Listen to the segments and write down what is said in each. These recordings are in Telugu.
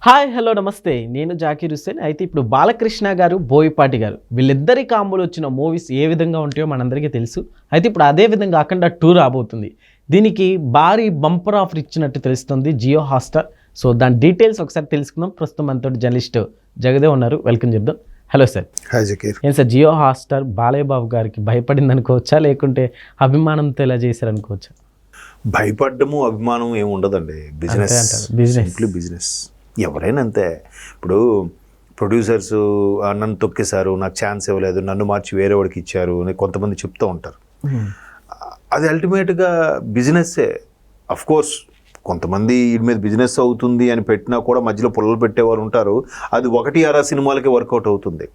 హాయ్ హలో నమస్తే, నేను జాకీర్ హుస్సేన్. అయితే ఇప్పుడు బాలకృష్ణ గారు, బోయపాటి గారు వీళ్ళిద్దరి కాంబోలో వచ్చిన మూవీస్ ఏ విధంగా ఉంటాయో మనందరికీ తెలుసు. అయితే ఇప్పుడు అదే విధంగా అఖండ 2 రాబోతుంది. దీనికి భారీ బంపర్ ఆఫర్ ఇచ్చినట్టు తెలుస్తుంది జియో హాట్‌స్టార్. సో దాని డీటెయిల్స్ ఒకసారి తెలుసుకుందాం. ప్రస్తుతం మనతో జర్నలిస్ట్ జగదేవ్ ఉన్నారు, వెల్కమ్ చెప్దాం. Hello sir. హాయ్ జకీర్. ఏం సార్, జియో హాట్‌స్టార్ బాలయ్య బాబు గారికి భయపడింది అనుకోవచ్చా, లేకుంటే అభిమానంతో ఇలా చేశారు అనుకోవచ్చా? భయపడ్డము అభిమానం ఏమి ఉండదండి. Business, simply business. ఎవరైనా అంతే. ఇప్పుడు ప్రొడ్యూసర్స్ నన్ను తొక్కేశారు, నాకు ఛాన్స్ ఇవ్వలేదు, నన్ను మార్చి వేరే వాడికి ఇచ్చారు అని కొంతమంది చెప్తూ ఉంటారు. అది అల్టిమేట్గా బిజినెస్సే. అఫ్ కోర్స్ కొంతమంది వీడి మీద బిజినెస్ అవుతుంది అని పెట్టినా కూడా మధ్యలో పుల్లలు పెట్టేవారు ఉంటారు. అది 1-6 సినిమాలకి వర్కౌట్ అవుతుంది.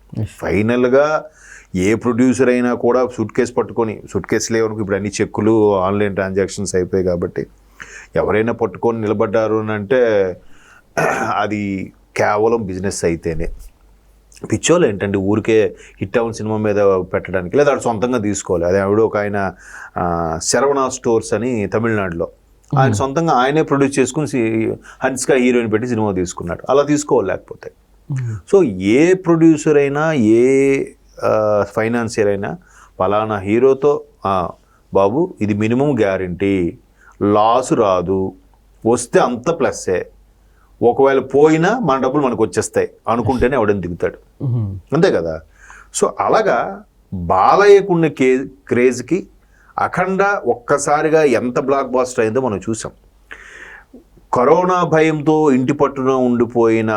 ఫైనల్గా ఏ ప్రొడ్యూసర్ అయినా కూడా సూట్ కేసు పట్టుకొని, సూట్ కేసు లేవనుకో, ఇప్పుడు అన్ని చెక్కులు ఆన్లైన్ ట్రాన్సాక్షన్స్ అయిపోయాయి కాబట్టి ఎవరైనా పట్టుకొని నిలబడ్డారు అని అంటే అది కేవలం బిజినెస్ అయితేనే. పిచ్చోళ్ళు ఏంటంటే ఊరికే హిట్ అవున్ సినిమా మీద పెట్టడానికి, లేదా అది సొంతంగా తీసుకోవాలి. అది ఆవిడ ఒక ఆయన శరవణ స్టోర్స్ అని తమిళనాడులో ఆయన సొంతంగా ఆయనే ప్రొడ్యూస్ చేసుకుని హన్స్కా హీరోయిన్ పెట్టి సినిమా తీసుకున్నాడు. అలా తీసుకోవాలి. లేకపోతే సో ఏ ప్రొడ్యూసర్ అయినా, ఏ ఫైనాన్సియర్ అయినా పలానా హీరోతో బాబు ఇది మినిమం గ్యారంటీ, లాస్ రాదు, వస్తే అంత ప్లస్సే, ఒకవేళ పోయినా మన డబ్బులు మనకు వచ్చేస్తాయి అనుకుంటేనే ఎవడని దిగుతాడు. అంతే కదా. సో అలాగా బాలయ్యకున్న క్రేజ్కి అఖండ ఒక్కసారిగా ఎంత బ్లాక్ బాస్టర్ అయిందో మనం చూసాం. కరోనా భయంతో ఇంటి పట్టున ఉండిపోయిన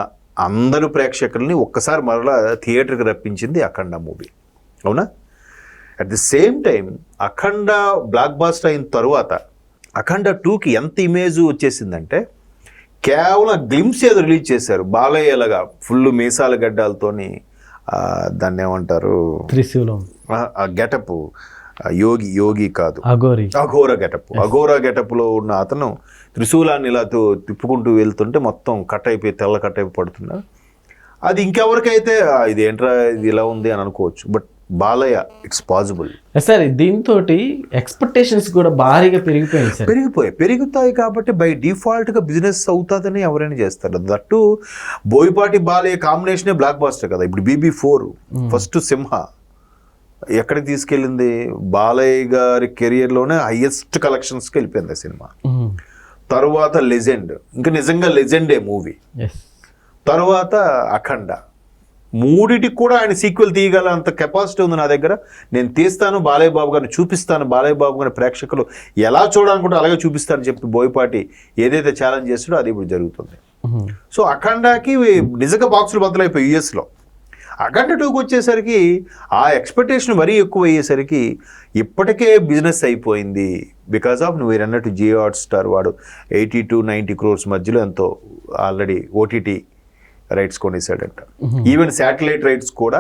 అందరు ప్రేక్షకుల్ని ఒక్కసారి మరలా థియేటర్కి రప్పించింది అఖండ మూవీ, అవునా? At the same time Akhanda blockbuster అయిన తర్వాత అఖండ 2కి ఎంత ఇమేజ్ వచ్చేసిందంటే, కేవలం గ్లిమ్స్ ఏదో రిలీజ్ చేశారు బాలయ్యలాగా ఫుల్ మీసాల గడ్డాలతోని, దాన్ని ఏమంటారు, త్రిశూలం గెటప్, యోగి కాదు, అఘోరా గెటప్లో ఉన్న అతను త్రిశూలాన్ని ఇలా తిప్పుకుంటూ వెళ్తుంటే మొత్తం కట్ అయిపోయి తెల్ల కట్ అయిపోయి పడుతున్నా. అది ఇంకెవరికైతే ఇది ఏంట్రా ఇది ఇలా ఉంది అని అనుకోవచ్చు. But Balayya it's possible sir. దీంతో ఎక్స్పెక్టేషన్స్ కూడా భారీగా పెరుగుతాయి కాబట్టి బై డిఫాల్ట్గా బిజినెస్ అవుతుందని ఎవరైనా చేస్తారు. దట్టు బోయపాటి బాలయ్య కాంబినేషనే బ్లాక్ బాస్టర్ కదా. ఇప్పుడు BB4 ఫస్ట్ సింహ ఎక్కడికి తీసుకెళ్ళింది, బాలయ్య గారి కెరియర్లోనే హైయెస్ట్ కలెక్షన్స్కి వెళ్ళిపోయింది సినిమా. తర్వాత లెజెండ్, ఇంకా నిజంగా లెజెండే మూవీ. తర్వాత అఖండ, మూడిటికి కూడా ఆయన సీక్వెల్ తీయగల అంత కెపాసిటీ ఉంది నా దగ్గర. నేను తీస్తాను, బాలయ్య బాబు గారిని చూపిస్తాను, బాలయ్య బాబు గారిని ప్రేక్షకులు ఎలా చూడాలనుకుంటే అలాగే చూపిస్తానని చెప్పి బోయపాటి ఏదైతే ఛాలెంజ్ చేస్తాడో అది ఇప్పుడు జరుగుతుంది. సో అఖండకి నిజంగా బాక్సులు బద్దలైపోయి యూఎస్లో. అఖండ 2కి వచ్చేసరికి ఆ ఎక్స్పెక్టేషన్ మరీ ఎక్కువ అయ్యేసరికి ఇప్పటికే బిజినెస్ అయిపోయింది. బికాజ్ ఆఫ్ నువ్వు అన్నట్టు జియో హాట్‌స్టార్ వాడు 80-90 crores మధ్యలో ఎంతో ఆల్రెడీ OTT రైట్స్ కొనేసాడంట. ఈవెన్ శాటిలైట్ రైట్స్ కూడా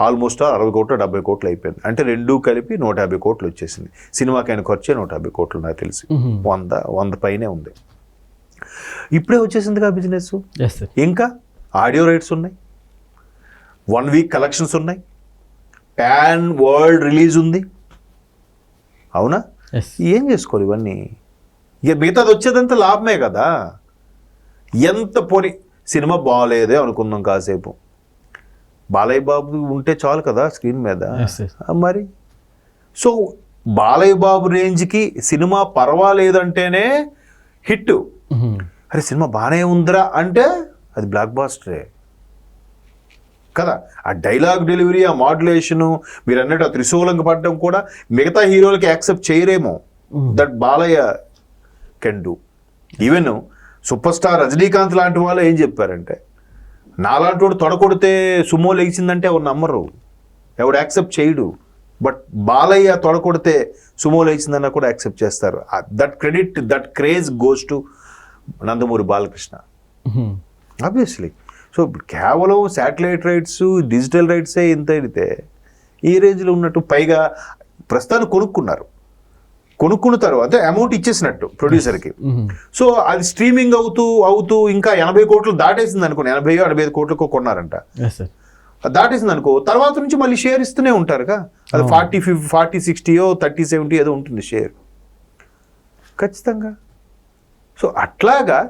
ఆల్మోస్ట్ 60 కోట్లు 70 కోట్లు అయిపోయింది. అంటే రెండూ కలిపి 150 కోట్లు వచ్చేసింది. సినిమాకైనా ఖర్చే 150 కోట్లు నాకు తెలిసి, 100 పైనే ఉంది. ఇప్పుడే వచ్చేసిందిగా బిజినెస్. ఇంకా ఆడియో రైట్స్ ఉన్నాయి, 1 week కలెక్షన్స్ ఉన్నాయి, పాన్ వరల్డ్ రిలీజ్ ఉంది, అవునా? ఏం చేసుకోవాలి ఇవన్నీ? ఇక మిగతాది వచ్చేదంతా లాభమే కదా. ఎంత పోనీ సినిమా బాగాలేదే అనుకుందాం కాసేపు, బాలయ్య బాబు ఉంటే చాలు కదా స్క్రీన్ మీద. మరి సో బాలయ్య బాబు రేంజ్కి సినిమా పర్వాలేదంటేనే హిట్. అరే సినిమా బాగానే ఉందిరా అంటే అది బ్లాక్ బాస్టరే కదా. ఆ డైలాగ్ డెలివరీ, ఆ మాడ్యులేషను, మీరు అన్నట్టు ఆ త్రిశూలంకి పడడం కూడా మిగతా హీరోలకి యాక్సెప్ట్ చేయరేమో. That Balayya can do. Even superstar Rajinikanth లాంటి వాళ్ళు ఏం చెప్పారంటే, నాలాంటి వాడు తొడకొడితే సుమో లేచిందంటే ఎవరు నమ్మరు, ఎవడు యాక్సెప్ట్ చేయడు. బట్ బాలయ్య తొడకొడితే సుమో లేచిందన్న కూడా యాక్సెప్ట్ చేస్తారు. That credit, that craze goes to Nandamuri Balakrishna obviously. So కేవలం శాటిలైట్ రైట్స్, డిజిటల్ రైట్సే ఇంత అయితే ఈ రేంజ్లో ఉన్నట్టు, పైగా ప్రస్తుతానికి కొనుక్కున్న తర్వాత అమౌంట్ ఇచ్చేసినట్టు ప్రొడ్యూసర్కి. సో అది స్ట్రీమింగ్ అవుతూ ఇంకా 80 కోట్లు దాటేసింది అనుకోండి, 80-85 కోట్లకు కొన్నారంట, దాటేసింది అనుకో, తర్వాత నుంచి మళ్ళీ షేర్ ఇస్తూనే ఉంటారుగా. అది 40-60 30-70 ఏదో ఉంటుంది షేర్ ఖచ్చితంగా. సో అట్లాగా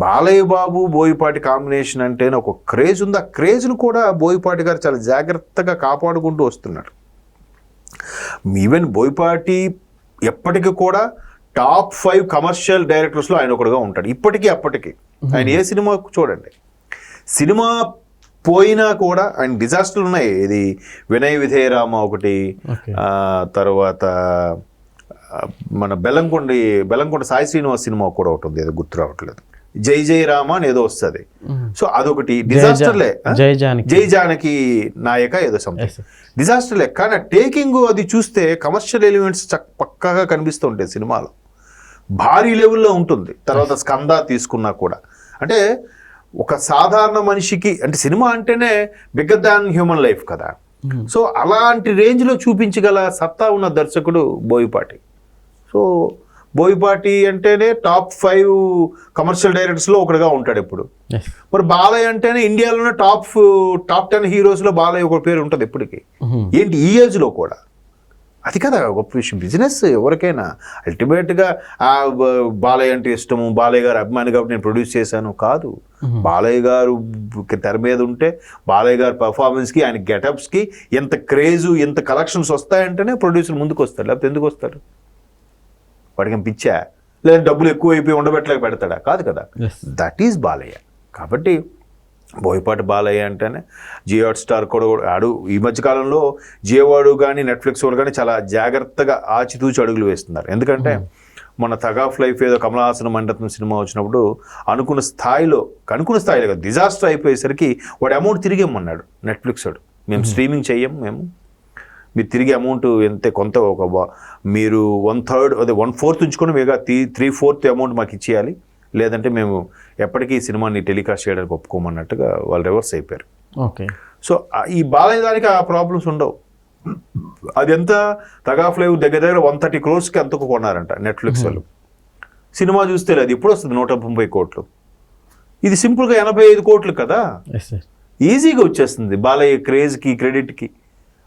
బాలయ్య బాబు బోయపాటి కాంబినేషన్ అంటేనే ఒక క్రేజ్ ఉంది. ఆ క్రేజ్ను కూడా బోయపాటి గారు చాలా జాగ్రత్తగా కాపాడుకుంటూ వస్తున్నారు. ఈవెన్ బోయపాటి ఎప్పటికీ కూడా టాప్ 5 కమర్షియల్ డైరెక్టర్స్లో ఆయన ఒకడుగా ఉంటాడు. ఇప్పటికీ అప్పటికి ఆయన ఏ సినిమా చూడండి, సినిమా పోయినా కూడా ఆయన డిజాస్టర్లు ఉన్నాయి. ఇది వినయ విధేయరామ ఒకటి, తర్వాత మన బెల్లంకొండ సాయి శ్రీనివాస్ సినిమా కూడా ఒకటి ఉంది, ఏదో గుర్తు రావట్లేదు, జై జై రామ అని ఏదో వస్తుంది. సో అదొకటి డిజాస్టర్లే. జై జానకి నాయక ఏదో సంథింగ్ డిజాస్టర్లే. కానీ టేకింగ్ అది చూస్తే కమర్షియల్ ఎలిమెంట్స్ పక్కాగా కనిపిస్తూ ఉంటాయి సినిమాలో, భారీ లెవెల్లో ఉంటుంది. తర్వాత స్కంద తీసుకున్నా కూడా అంటే ఒక సాధారణ మనిషికి అంటే సినిమా అంటేనే బిగ్గర్ దాన్ హ్యూమన్ లైఫ్ కదా. సో అలాంటి రేంజ్లో చూపించగల సత్తా ఉన్న దర్శకుడు బోయపాటి. సో బోయపాటి అంటేనే టాప్ 5 కమర్షియల్ డైరెక్టర్స్లో ఒకటిగా ఉంటాడు ఎప్పుడు. మరి బాలయ్య అంటేనే ఇండియాలోనే టాప్ 10 హీరోస్లో బాలయ్య ఒక పేరు ఉంటుంది ఎప్పటికీ. ఏంటి ఈ ఏజ్లో కూడా, అది కదా గొప్ప విషయం. బిజినెస్ ఎవరికైనా అల్టిమేట్గా బాలయ్య అంటే ఇష్టము, బాలయ్య గారు అభిమాని కాబట్టి నేను ప్రొడ్యూస్ చేశాను కాదు. బాలయ్య గారు తెర మీద ఉంటే బాలయ్య గారు పర్ఫార్మెన్స్కి, ఆయన గెటప్స్కి ఎంత క్రేజు, ఎంత కలెక్షన్స్ వస్తాయంటేనే ప్రొడ్యూసర్ ముందుకు వస్తాడు. లేకపోతే ఎందుకు వస్తాడు? వాడికి పిచ్చా, లేదా డబ్బులు ఎక్కువ అయిపోయి ఉండబెట్టలేక పెడతాడా? కాదు కదా. That is Balayya. కాబట్టి బోయపాటి బాలయ్య అంటేనే జియో హాట్స్టార్ కూడా ఆడు ఈ మధ్యకాలంలో జియోవాడు కానీ నెట్ఫ్లిక్స్ వాడు కానీ చాలా జాగ్రత్తగా ఆచితూచి అడుగులు వేస్తున్నారు. ఎందుకంటే మన తగ్ ఆఫ్ లైఫ్ ఏదో కమల్ హాసన్ మణిరత్నం సినిమా వచ్చినప్పుడు అనుకున్న స్థాయిలో కదా డిజాస్టర్ అయిపోయేసరికి వాడు అమౌంట్ తిరిగి ఇమ్మన్నాడు నెట్ఫ్లిక్స్ వాడు. మేము స్ట్రీమింగ్ చెయ్యం, మీరు తిరిగి అమౌంట్ ఎంత కొంత మీరు 1/3 అదే 1/4 ఉంచుకొని మిగతా 3/4 అమౌంట్ మాకు ఇచ్చేయాలి, లేదంటే మేము ఎప్పటికీ ఈ సినిమాని టెలికాస్ట్ చేయడానికి ఒప్పుకోమన్నట్టుగా వాళ్ళు రివర్స్ అయిపోయారు. ఓకే. సో ఈ బాలయ్య దానికి ఆ ప్రాబ్లమ్స్ ఉండవు. అది ఎంత తగ్ ఆఫ్ లైవ్ దగ్గర 130 crores అంతకు కొన్నారంట నెట్ఫ్లిక్స్ వాళ్ళు. సినిమా చూస్తే లేదు, ఎప్పుడు వస్తుంది 130 కోట్లు. ఇది సింపుల్గా 85 కోట్లు కదా, ఈజీగా వచ్చేస్తుంది బాలయ్య క్రేజ్కి క్రెడిట్కి.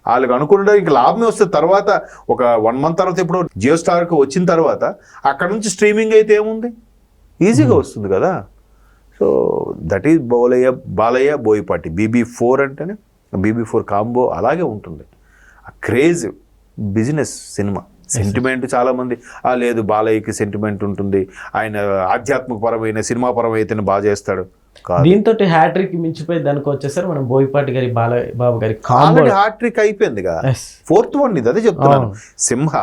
వాళ్ళకి అనుకుంటే ఇంక లాభమే వస్తుంది. తర్వాత ఒక 1 month తర్వాత ఇప్పుడు జియో స్టార్కి వచ్చిన తర్వాత అక్కడ నుంచి స్ట్రీమింగ్ అయితే ఏముంది, ఈజీగా వస్తుంది కదా. So that is Balayya Boyapati. BB4 అంటేనే BB4 కాంబో అలాగే ఉంటుంది. ఆ క్రేజ్ బిజినెస్ సినిమా సెంటిమెంట్ చాలామంది లేదు బాలయ్యకి సెంటిమెంట్ ఉంటుంది, ఆయన ఆధ్యాత్మికపరమైన సినిమాపరమైతేనే బాగా చేస్తాడు. దీంతో హ్యాట్రిక్ మించిపోయి దానికి వచ్చేసరి మనం బోయపాటి గారి బాలయ్య బాబు గారి హ్యాట్రిక్ అయిపోయిందిగా. 4th one ఇది, అదే చెప్తున్నాను. సింహ,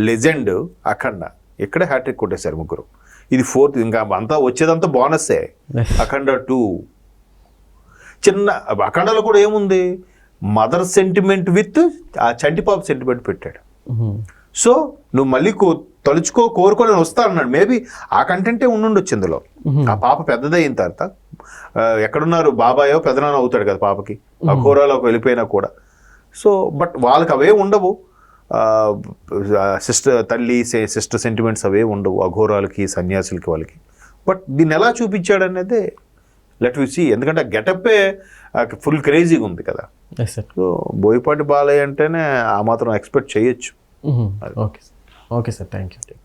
లెజెండ్, అఖండ ఇక్కడే హ్యాట్రిక్ కొట్టేశారు ముగ్గురు. ఇది 4th, ఇంకా అంతా వచ్చేదంతా బోనస్సే. అఖండ 2 చిన్న అఖండలో కూడా ఏముంది, మదర్ సెంటిమెంట్ విత్ ఆ చంటిపాప సెంటిమెంట్ పెట్టాడు. సో నువ్వు మళ్ళీ కోరుకొని వస్తా అన్నాడు. మేబీ ఆ కంటెంటే ఉండుండొచ్చు ఇందులో. ఆ పాప పెద్దదైన తర్వాత ఎక్కడున్నారు బాబాయో పెదనాన్న అవుతాడు కదా పాపకి, ఆ కూరలోకి వెళ్ళిపోయినా కూడా. సో బట్ వాళ్ళకి అవే ఉండవు, సిస్టర్ సెంటిమెంట్స్ అవే ఉండవు అఘోరాలకి సన్యాసులకి వాళ్ళకి. బట్ దీన్ని ఎలా చూపించాడు అనేది లెట్ వి సీ. ఎందుకంటే ఆ గెటప్పే ఫుల్ క్రేజీగా ఉంది కదా. సో బోయపాటి బాలయ్య అంటేనే ఆ మాత్రం ఎక్స్పెక్ట్ చేయొచ్చు. Okay sir, thank you.